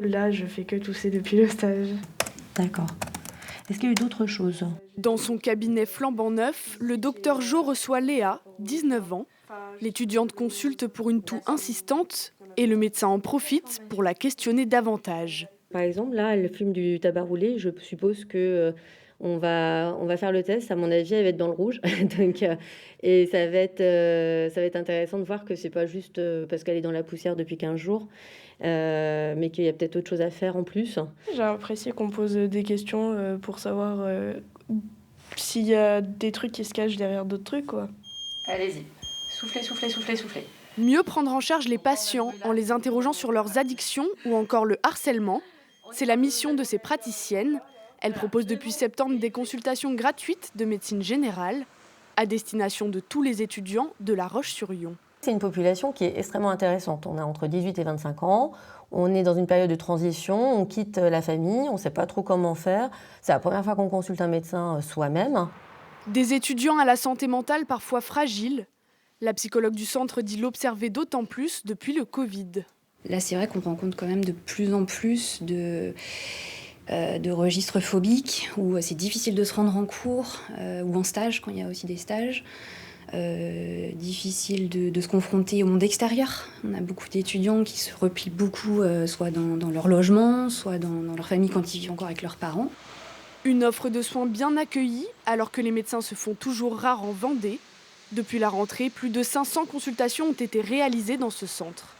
Là, je fais que tousser depuis le stage. D'accord. Est-ce qu'il y a eu d'autres choses? Dans son cabinet flambant neuf, le docteur Jo reçoit Léa, 19 ans. L'étudiante consulte pour une toux insistante et le médecin en profite pour la questionner davantage. Par exemple, là, elle fume du tabac roulé. Je suppose que on va faire le test. À mon avis, elle va être dans le rouge. Donc, et ça va être intéressant de voir que c'est pas juste parce qu'elle est dans la poussière depuis 15 jours, mais qu'il y a peut-être autre chose à faire en plus. J'ai apprécié qu'on pose des questions pour savoir s'il y a des trucs qui se cachent derrière d'autres trucs, quoi. Allez-y. Soufflez, soufflez, soufflez, soufflez. Mieux prendre en charge les patients en les interrogeant sur leurs addictions ou encore le harcèlement, c'est la mission de ces praticiennes. Elles proposent depuis septembre des consultations gratuites de médecine générale à destination de tous les étudiants de La Roche-sur-Yon. C'est une population qui est extrêmement intéressante. On a entre 18 et 25 ans. On est dans une période de transition. On quitte la famille. On ne sait pas trop comment faire. C'est la première fois qu'on consulte un médecin soi-même. Des étudiants à la santé mentale parfois fragiles. La psychologue du centre dit l'observer d'autant plus depuis le Covid. Là, c'est vrai qu'on rencontre quand même de plus en plus de registres phobiques où c'est difficile de se rendre en cours ou en stage, quand il y a aussi des stages. Difficile de se confronter au monde extérieur. On a beaucoup d'étudiants qui se replient beaucoup, soit dans leur logement, soit dans leur famille quand ils vivent encore avec leurs parents. Une offre de soins bien accueillie, alors que les médecins se font toujours rares en Vendée. Depuis la rentrée, plus de 500 consultations ont été réalisées dans ce centre.